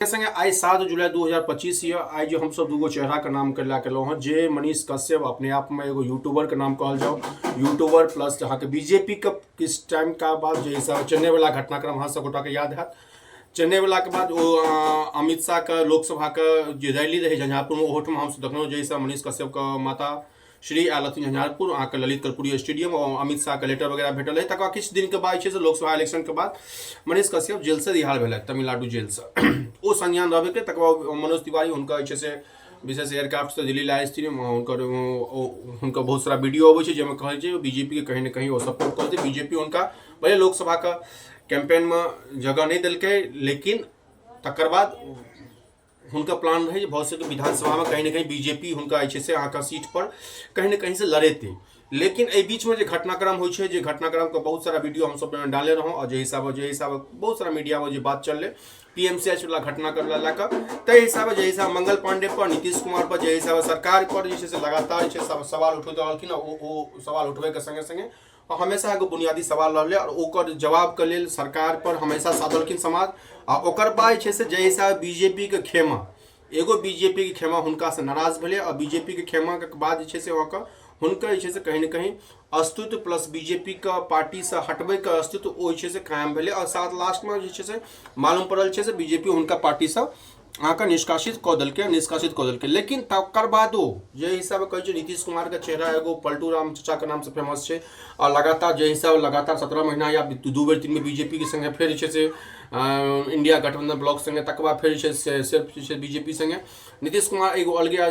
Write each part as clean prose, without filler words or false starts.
संगे आई 7 जुलाई 2025 आई जो हम सब दूगो चेहरा के नाम कर ला हैं जे मनीष कश्यप अपने आप में एगो यूट्यूबर के नाम कहल जाओ यूट्यूबर प्लस जहाँ के बीजेपी के किस टाइम का बाद जैसा चेन्नई वाला घटनाक्रम वहाँ सब गोटा के याद है। चेन्नई वाला के बाद वो अमित शाह के लोकसभा के जो रैली रहे झंझारपुर में ओहोठ में हम सब देखल जैसा मनीष कश्यप के माता श्री आयल हथिन झंझारपुर अहाँ के ललित कर्पूरी स्टेडियम और अमित शाह के लेटर वगैरह भेटल है। तक किछु दिन के बाद लोकसभा इलेक्शन के बाद मनीष कश्यप जेल से रिहार भेल तमिलनाडु जेल से वो संज्ञान रहे के तक मनोज तिवारी उनका से विशेष एयरक्राफ्ट से दिल्ली लाए थी उनका बहुत सारा वीडियो अबै जैमें कहे बीजेपी के कहीं ना कहीं वो सपोर्ट करते। बीजेपी उनका भले लोकसभा का कैंपेन में जगह नहीं दिल्कै लेकिन तकर बाद उनका प्लान रहे भविष्य के विधानसभा में कहीं ना कहीं बीजेपी उनका से अहाँ का सीट पर कहीं ना कहीं से लड़ेते। लेकिन ए बीच में जो घटनाक्रम हो घटनाक्रम का बहुत सारा वीडियो हम सब डाले रहो और जे हिसाब बहुत सारा मीडिया में जो बात चल रहे पीएमसीएच वाला घटना कर लाक तय हिसाब जे हिसाब मंगल पांडे पर नीतीश कुमार पर जे हिसाब सरकार पर लगातार सवाल उठते रहलखिन वो सवाल उठबे के संगे संगे हमेशा एगो बुनियादी सवाल रहे और ओकर जवाब के लिए सरकार पर हमेशा साधलखिन समाज आ ओकर बाद जे हिसाब बीजेपी के खेमा एगो बीजेपी के खेमा हुनका से नाराज भेले और बीजेपी के खेमा के बाद वहाँ हुनका कहीं ना कहीं अस्तित्व प्लस बीजेपी का पार्टी से हटबे का अस्तित्व वो कायम भेले और साथ लास्ट में मालूम पड़ल बीजेपी उनका पार्टी से अहाँ का निष्कासित कऽ देलकै। लेकिन तकर बादो जे हिसाब कहे नीतीश कुमार के चेहरा एगो पलटू राम चचा के नाम से फेमस है और लगातार जे हिसाब लगातार 17 महीना या 2 बेर 3 बेर बीजेपी के संगे फिर इंडिया गठबंधन ब्लॉक संगे तकर बाद फिर सिर्फ बीजेपी संगे नीतीश कुमार एगो अलगे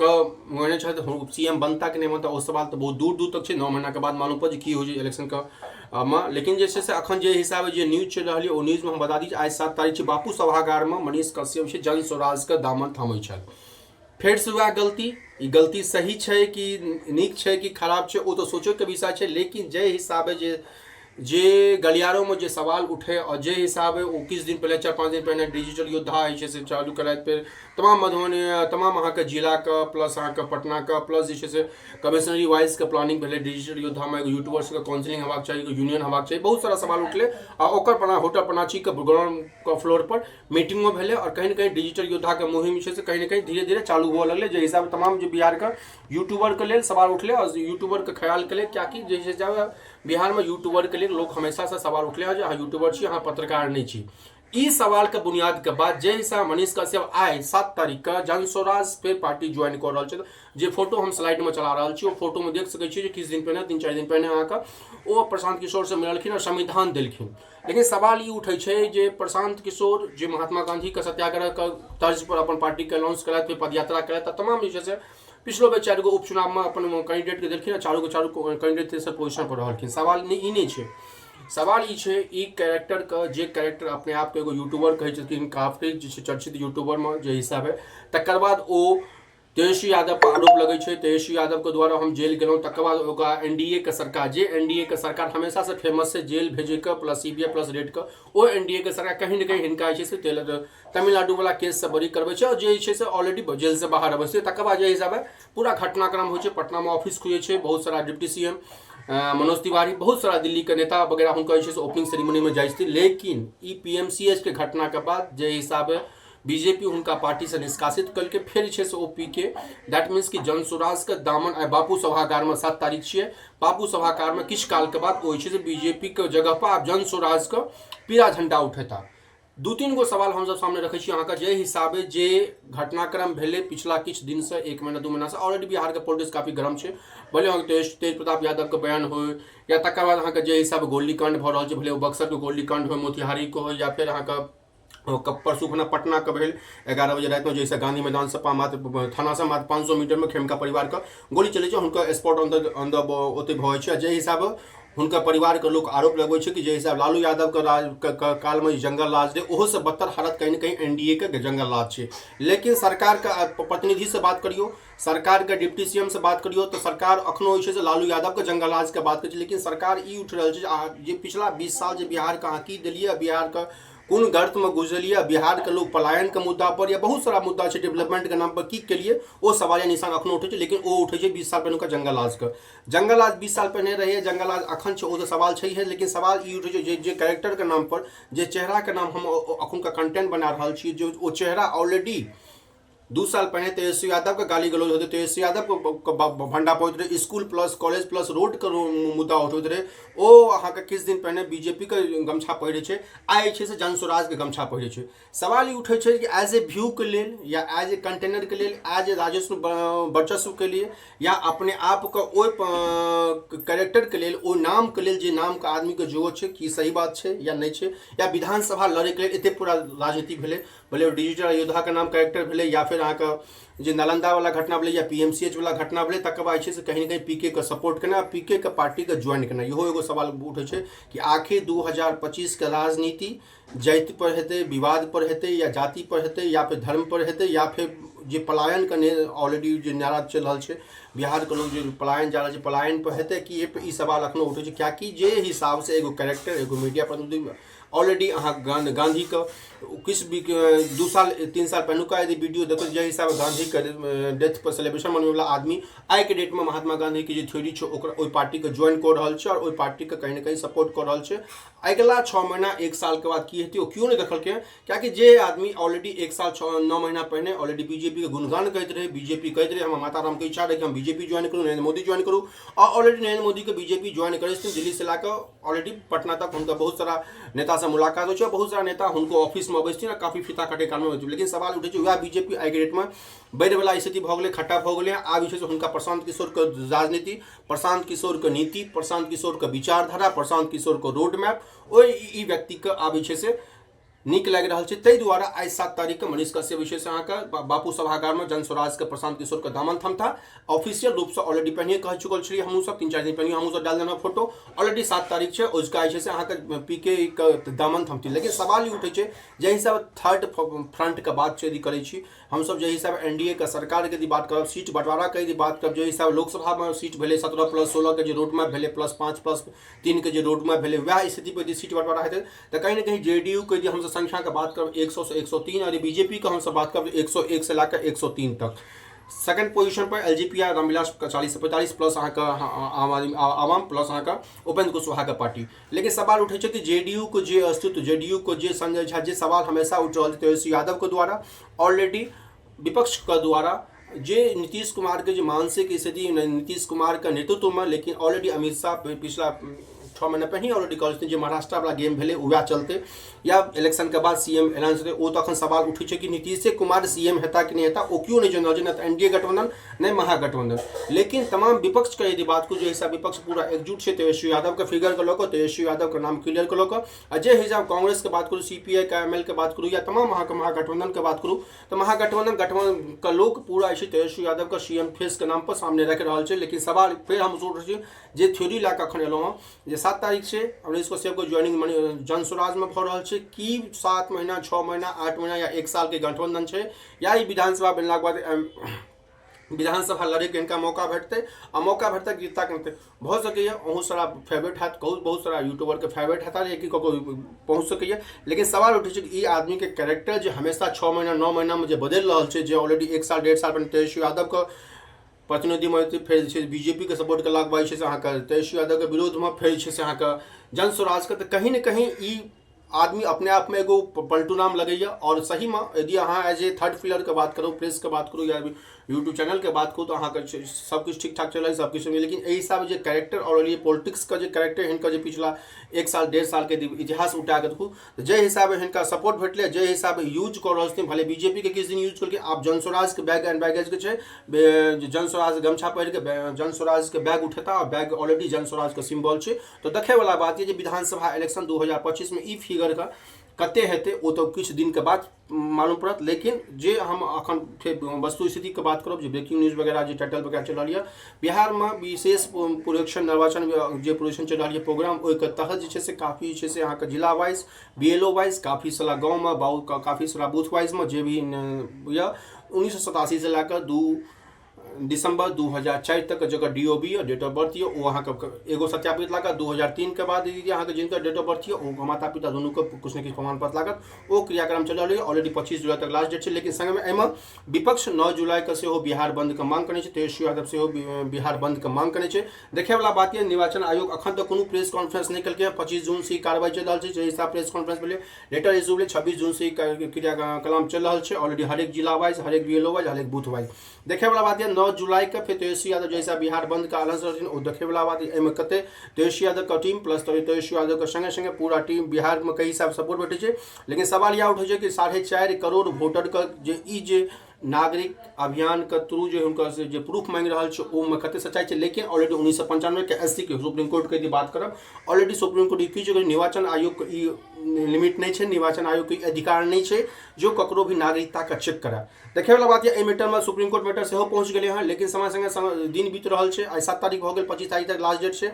कहने सीएम बनता कि नहीं बनता वो सवाल तो बहुत दूर दूर तक है। 9 महीना के बाद मालूम पड़ की हो इलेक्शन का में। लेकिन जैसे अखन जे हिसाब जे न्यूज चल रही है वो न्यूज में हम बता दी आज 7 तारीख बापू सभागार में मनीष कश्यप जन स्वराज के दामन थामे फिर से वह गलती सही है कि नीक है कि खराब है वो तो सोचो के विषय है। लेकिन जे हिसाब जे गलियारों में जो सवाल उठे और जे हिसाब है वो किस दिन पहले 4-5 दिन पहले डिजिटल योद्धा से चालू कराए फिर तमाम मधुबनी तमाम अहाँ के जिला का प्लस अहाँ के पटना का प्लस जैसे कमिश्नरी वाइज के प्लानिंग भेले डिजिटल योद्धा में यूट्यूबर्स के काउंसिलिंग होबाक चाहिए यूनियन होबाक चाहिए बहुत सारा सवाल उठले और ओकर होटल पनाची के ग्राउंड का फ्लोर पर मीटिंगों भेले और कहीं ना कहीं डिजिटल योद्धा के मुहिम से कहीं ना कहीं धीरे धीरे चालू हुआ लगले जो हिसाब तमाम जो बिहार का यूट्यूबर के लिए सवाल उठले और यूट्यूबर के ख्याल के लिए क्या कि जैसे जब बिहार में यूट्यूबर के लिए लोग हमेशा से सवाल उठले हैं जो हाँ यूट्यूबर छी हाँ पत्रकार नहीं छी। इस सवाल के बुनियाद के बाद जे हिसाब मनीष कश्यप आए 7 तारीख का जन स्वराज फिर पार्टी ज्वाइन कर रहा है जे फोटो हम स्लाइड में चला रहा वो फोटो में देख सके किस दिन पहले 3-4 दिन पहले अहाँ का वो प्रशांत किशोर से मिलखिन और संविधान दिलखिन। लेकिन सवाल ये उठे जे प्रशांत किशोर जो महात्मा गांधी के सत्याग्रह का तर्ज पर अपन पार्टी के अनाउंस करा फिर पदयात्रा करा तमाम जैसे पिछलो बेर 4 गो उपचुनाव में अपन कैंडिडेट के दिलखिन चारों कैंडिडेट से पोजिशन पर रहलखिन। सवाल ई नहीं है सवाल ये कैरेक्टर का जे कैरेक्टर अपने आप के एगो यूट्यूबर कहे काफी चर्चित यूट्यूबर में जे हिसाब है तकर बाद वो तेजस्वी यादव पर आरोप लगे तेजस्वी यादव के द्वारा हम जेल गए तकर बाद एनडीए के सरकार जे एनडीए के सरकार हमेशा से फेमस है जेल भेजे का प्लस सीबीआई प्लस रेड का वो एनडीए के सरकार कहीं ना कहीं हिनका तमिलनाडु वाला केस से बरी करवे और जे ऑलरेडी जेल से बाहर अबै तकर बाद जे हिसाब है पूरा घटनाक्रम हो पटना में ऑफिस खुले बहुत सारा डिप्टी सीएम मनोज तिवारी बहुत सारा दिल्ली के नेता वगैरह उनका ओपनिंग सेरेमनी में जाए थे। लेकिन ई पीएमसीएच के घटना के बाद जे हिसाब है बीजेपी उनका पार्टी से निष्कासित करके फिर ओपी के दैट मीन्स कि जन स्वराज के दामन बापू सभागार में 7 तारीख है बापू सभागार में किछ काल के बाद बीजेपी के जगह पर आप जन स्वराज का पीला झंडा उठेता। 2-3 गो सवाल हम सब सामने रखे छी अहाँ का जे हिसाब जे घटनाक्रम भेले पिछला किछ दिन से 1 महीना 2 महीना से ऑलरेडी बिहार के पॉलिटिक्स काफी गर्म है भले अहाँ तेज प्रताप यादव के बयान हो या तकर बाद अहाँ के जे हिसाब गोलीकांड भ रहल छै भले बक्सर के गोलीकांड हो मोतिहारी को हो या फिर अहाँ का परसू खुना पटना के भेल 11 बजे रात में जैसे गांधी मैदान से मात्र थाना से मात्र 500 मीटर में खेमका परिवार का गोली चले उनका स्पॉट अंदर ओते भय जे हिसाब उनका परिवार के लोग आरोप लगवे कि जे हिसाब लालू यादव के काल में जंगल राज रहे ओहो से बदतर हालत कहीं ना कहीं एनडीए के जंगल राज है। लेकिन सरकार का प्रतिनिधि से बात करियो सरकार के डिप्टी सीएम से बात करियो तो सरकार अखनो से लालू यादव के जंगल राज के बात कर लेकिन सरकार ई उठ रहा है जे पिछला 20 साल जो बिहार का आँकी दिलिए बिहार का कोन गर्त में गुजरलिए, बिहार के लोग पलायन के मुद्दा पर या बहुत सारा मुद्दा है डेवलपमेंट के नाम पर की केलिए, वो सवाल या निशान अखनो उठे, लेकिन वो उठे 20 साल पहले जंगल राज के। जंगल राज 20 साल पहले रहे, जंगल राज अखन छै, वो तो सवाल है, लेकिन सवाल ई उठे जे कैरेक्टर के नाम पर, जे चेहरा के नाम हम अखन का कंटेंट बना रहा छी, जो वो चेहरा ऑलरेडी 2 साल पहले तेजस्वी यादव का गाली गलौज होते, तेजस्वी यादव को भंडा पहुँच रहे, school plus college plus road का मुद्दा उठौत रहे, ओ अहाँ के किछु दिन पहले बीजेपी के गमछा पहिरे छै, आइ छै से जन स्वराज के गमछा पहिरे छै। सवाल ई उठे छै कि एज ए व्यू के लेल या एज ए कंटेनर के लेल, एज ए राजस्व वर्चस्व के लिए, या अपने आप के ओइ कैरेक्टर के लेल, ओ नाम के लेल, जे नाम के आदमी के जोगो छै, की सही बात छै या नहीं छै, या विधानसभा लड़े के लेल एते पूरा राजनीति भेले, भले डिजिटल योद्धा के नाम कैरेक्टर भेले, या फिर अहाँ के जे नालंदा वाला घटना भेले या PMCH वाला घटना भेले, तकर बाद छै से कहीं ना कहीं पीके के सपोर्ट करना, पीके के पार्टी के ज्वाइन करना, इहो एगो सवाल उठे छै कि आखिर 2025 के राजनीति जाति पर हेतै, विवाद पर हेतै, या जाति पर हेतै, या फिर धर्म पर हेतै, या फिर जे पलायन के ऑलरेडी जे नारा चल रहा है, बिहार के लोग जो पलायन जा रहा है, पलायन पर हेतै कि ई सवाल अखनो उठे छै। क्या कि जे हिसाब से एगो कैरेक्टर, एगो मीडिया प्रतिनिधि ऑलरेडी अहाँ गांधी का किस भी 2 साल 3 साल पहलुका यदि वीडियो देखो, जे हिसाब गांधी के डेथ पर सेलिब्रेशन मनबे वाला आदमी आई के डेट में महात्मा गांधी की जो थ्योरी छै ओकर पार्टी के ज्वाइन कर रहा है, और ओई पार्टी के कहीं ना कहीं सपोर्ट कर रहा है। अगला 6 महीना 1 साल के बाद की हेतै, क्यों नहीं देखलकै, क्या कि जे आदमी ऑलरेडी 1 साल 9 महीना पहले ऑलरेडी बीजेपी के गुणगान कहते रहे, बीजेपी कहते रहे, हम माता राम के इच्छा रहे कि हम बीजेपी ज्वाइन करूँ, नरेंद्र मोदी ज्वाइन करूँ, और ऑलरेडी नरेंद्र मोदी के बीजेपी ज्वाइन करे, दिल्ली से लाकर ऑलरेडी पटना तक उनका बहुत सारा नेता से मुलाकात हो, बहुत सारा नेता उनको ऑफिस में अबै काफी फीता कटे काल में, लेकिन सवाल उठे वह बीजेपी आई के डेट में बढ़ वाला स्थिति भ गए, खट्टा भ गए। आब जे हुनका प्रशांत किशोर के राजनीति, प्रशांत किशोर के नीति, प्रशांत किशोर के विचारधारा, प्रशांत किशोर के रोड मैप, ओई व्यक्ति के आब जे से नीक लग रहा है। तै द्वारा आज 7 तारीख के मनीष कश्यप विशेष अहाँ बापू सभागार में जन स्वराज के प्रशांत किशोर के दामन थम था, ऑफिशियल रूप से ऑलरेडी पहले कह चुकल छलिए, हमहूँ सब 3-4 दिन पहले हमहूँ सब डाल देना फोटो, ऑलरेडी 7 तारीख है, उसका से अहाँ के पीके के दामन थमती। लेकिन सवाल ये उठे जे हिसाब थर्ड फ्रंट के बात यदि करै छी, हम सब जे हिसाब एनडीए के सरकार के यदि बात करब, सीट बंटवारा के यदि बात करब, जे हिसाब लोकसभा में सीट भेले 17+16 के जो रोड मैप भेले, +5+3 के जो रोड मैप भेले, वह स्थिति पर यदि सीट बंटवारा हेतै तो कहीं ना कहीं जेडीयू के यदि हम संख्या के बात करब 100 से 103, और बीजेपी का हम सब बात करब 101 से लाकर 103 तक। सेकंड पोजीशन पर एलजेपी रामविलास का 40 से 45 प्लस अहाँ का आम आदमी आवाम प्लस अहाँ का उपेंद्र कुशवाहा का पार्टी। लेकिन सवाल उठे कि जेडीयू को जे अस्तित्व, जेडीयू को जे संजय झा, जे सवाल हमेशा उठ रहा है तेजस्वी यादव के द्वारा, ऑलरेडी विपक्ष के द्वारा, जे नीतीश कुमार के जो मानसिक स्थिति नीतीश कुमार का नेतृत्व में, लेकिन ऑलरेडी अमित शाह पिछला 6 महीना पहले ऑलरेडी कहते जो महाराष्ट्र वाला गेम भेले वह चलते, या इलेक्शन के बाद सीएम ऐलान होते, वो तो अखन सवाल उठे कि नीतीश कुमार सीएम हेता कि नहीं हेता, वो क्यों नहीं जनरल न एनडीए गठबंधन नहीं महागठबंधन। लेकिन तमाम विपक्ष का यदि बात करूँ, जो हिसाब विपक्ष पूरा एकजुट है तेजस्वी यादव के फिगर के लोग, तेजस्वी यादव का नाम क्लियर के लोग, अजय हिसाब कांग्रेस के बात करूँ, सीपीआई का एमएल के बात करूँ, या तमाम महागठबंधन के बात करूँ, तो गठबंधन का लोग पूरा ऐसे तेजस्वी यादव का सीएम फेस के नाम पर सामने रख रहा है। लेकिन सवाल फिर हम सोच रहे जे थ्योरी ला कखन एलहुँ हँ, जे 7 तारीख से मनीष कश्यप को ज्वाइनिंग जन स्वराज में भ रहा है, कि 7 महीना 6 महीना 8 महीना या 1 साल के गठबंधन है, या विधानसभा बनला के बाद विधानसभा लड़े के इनका मौका भेटते, आ मौका भेटता गिरता करते बहुत सके, बहुत सारा फेवरेट है, बहुत सारा यूट्यूबर के फेवरेट है, कि पहुँच सके। लेकिन सवाल उठे कि आदमी के कैरेक्टर जो हमेशा 6 महीना 9 महीना में बदल रहा है, जो ऑलरेडी 1 साल 1.5 साल पहले तेजस्वी यादव का प्रतिनिधि में फिर बीजेपी के सपोर्ट के बाद तेजस्वी यादव के विरोध में फिर जन स्वराज का, तो कहीं ना कहीं ई आदमी अपने आप में एगो पलटू नाम लगैया। और सही में यदि अहाँ एज ए थर्ड फिलर के बात करो, प्रेस के बात करो, या यूट्यूब चैनल के बात करूँ, तो अहाँ सब कुछ ठीक ठाक चल रहा है, सब कुछ। लेकिन यही हिसाब जो कैरेक्टर और ये पॉलिटिक्स का जो कैरेक्टर इनका जो पिछला 1 साल 1.5 साल के इतिहास उठा के देखू, तो जय हिसाब इनका सपोर्ट भेटले, जय हिसाब यूज कर रहे थे, भले बीजेपी के किस दिन यूज करके आप जन स्वराज के बैग एंड बैगेज के जन स्वराज गमछा पहिर के जन स्वराज के बैग उठेता, और बैग ऑलरेडी जन स्वराज के सिम्बल है। तो देखे वाला बात है विधानसभा इलेक्शन 2025 में ई फिगर का कते हेतै वो तो कुछ दिन के बाद मालूम पड़त। लेकिन जे हम अखन वस्तु स्थिति के बात करब, जो ब्रेकिंग न्यूज वगैरह जो टाइटल वगैरह चल रही है, बिहार में विशेष पुरक्षण निर्वाचन जो पुरक्षण चल रही है प्रोग्राम, ओहि तहत से काफ़ी अहाँ के जिला वाइज BLO वाइज काफ़ी सारा गाँव में काफ़ी सारा बूथ वाइज में जे भी 1987 से लेकर दिसंबर 2004 तक जगह DOB और डेट ऑफ बर्थ है वो अहाँ के एगो सत्यापित लागत। 2003 के बाद दीजिए अहाँ के जिनकर डेट ऑफ बर्थ है वो माता पिता दोनों को कुछ न कुछ प्रमाण पत्र लागत वो क्रियाक्रम चल रहा है। ऑलरेडी 25 जुलाई तक लास्ट डेट है। लेकिन संग में एम विपक्ष 9 जुलाई के सेहो बिहार बंद के मांग करने तेजस्वी यादव सेहो बिहार बंद के मांग करने देखे वाला बात है। निर्वाचन आयोग अखन तक कोनो प्रेस कॉन्फ्रेंस नहीं कल 25 जून से कार्रवाई चल रहा है। जे हिसाब प्रेस कॉन्फ्रेंस भेले लेटर इशू भेले 26 जून से क्रियाकलाम चल रहा है। ऑलरेडी हरेक जिला वाइज हरेक BLO वाइज हरेक बूथ वाइज देखे वाला बात है। 9 जुलाई के फिर तेजस्वी यादव जैसा बिहार बंद का ऐलान वो देखे वाला बात है। कते तेजस्वी यादव का टीम प्लस तेजस्वी यादव के संगे संगे पूरा टीम बिहार में कई हिसाब सपोर्ट बैठे। लेकिन सवाल यह उठे कि 4.5 करोड़ वोटर के नागरिक अभियान के थ्रू जो उनका जो प्रूफ मांग रहा है वो में कते सच्चाई है। लेकिन ऑलरेडी 1995 के SC के सुप्रीम कोर्ट के बात करब ऑलरेडी सुप्रीम कोर्ट की जो निर्वाचन आयोग के लिमिट नहीं है, निर्वाचन आयोग के अधिकार नहीं है जो ककरो भी नागरिकता का चेक करा। देखे वाला बात है मैटर में सुप्रीम कोर्ट मैटर से पहुँच गए हैं। लेकिन समय संगे दिन बीत रहा है। आई 7 तारीख हो गई 25 तारीख तक लास्ट डेट से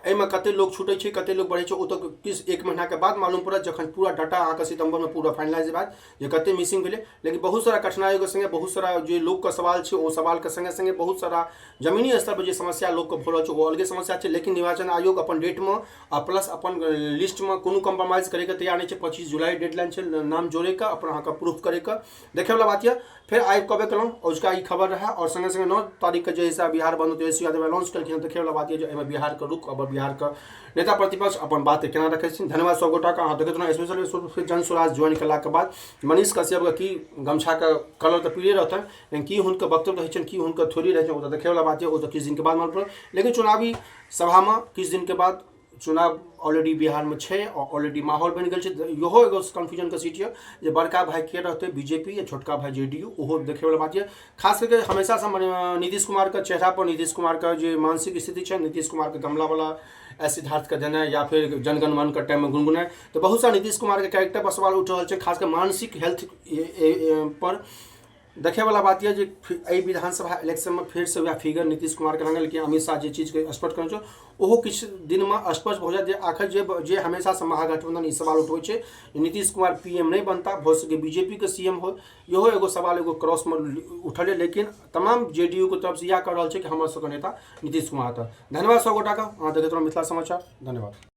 एहिमे कते लोग छूटे छे कते लोग बढ़े छे ओ तो किस 1 महीना के बाद मालूम पड़त जखन पूरा डाटा अहाँ के सितंबर में पूरा फाइनलाइज बात जे कते मिसिंग भेले। लेकिन बहुत सारा कठिनाइयों के संगे बहुत सारा जो लोग का सवाल छे ओ सवाल के संगे संगे बहुत सारा जमीनी स्तर पर जो समस्या लोग को भोल छे वो अलगे समस्या छे। लेकिन निर्वाचन आयोग अपन डेट में प्लस अपन लिस्ट में कोनो कम्प्रोमाइज करे के तैयार नहीं छे। 25 जुलाई डेडलाइन छे नाम जोड़े का अपन अहाँ का प्रूफ करे का देखे वाला बात है। फिर आई कबे कलम और उसका ई खबर रहा और संगे संगे 9 तारीख के जो हिसाब बिहार बंद तेजस्वी यादव अनाउंस करके देखे वाला बात है जो एमे बिहार का रुख और बिहार का नेता प्रतिपक्ष अपन बात केना रखे छी। धन्यवाद सब गोटा का अहाँ देखैत रहौ स्पेशल जन स्वराज ज्वाइन कला के बाद मनीष कश्यप की गमछा का कलर तो पीले रहते हैं लेकिन की हुनकर वक्तव्य रहे छन की हुनकर थोड़ी रहे छन वो तो देखे वाला बात है। वो तो किस दिन के बाद मालूम पड़ल। लेकिन चुनावी सभा में किस दिन के बाद चुनाव ऑलरेडी बिहार में छे और ऑलरेडी माहौल बन गए। इहो एगो कन्फ्यूजन के सीट है जे बड़का भाई के रहते BJP या छोटका भाई JDU ओहो देखे वाला बात है। खास करके हमेशा से नीतीश कुमार का चेहरा पर नीतीश कुमार का जो मानसिक स्थिति है नीतीश कुमार के गमला वाला सिद्धार्थ का देना या फिर जनगण मन का टाइम में गुनगुनाए तो बहुत सारा नीतीश कुमार के कैरेक्टर पर सवाल उठ रहा है। खासकर मानसिक हेल्थ पर देखे वाला बात यह विधानसभा इलेक्शन में फिर से वह फिगर नीतीश कुमार के लेकिन अमित शाह जी चीज के स्पष्ट कर ओहो किछ दिन में स्पष्ट हो जाए। आखिर जे हमेशा से महागठबंधन इस सवाल उठे नीतीश कुमार PM नहीं बनता हो सके BJP के CM हो इहो एगो सवाल एगो क्रॉस में उठले। लेकिन तमाम JDU के तरफ से यह कर रहा है कि हमारे सबके नेता नीतीश कुमार था। धन्यवाद सब गोटा का अहाँ देखते रहो मिथिला समाचार। धन्यवाद।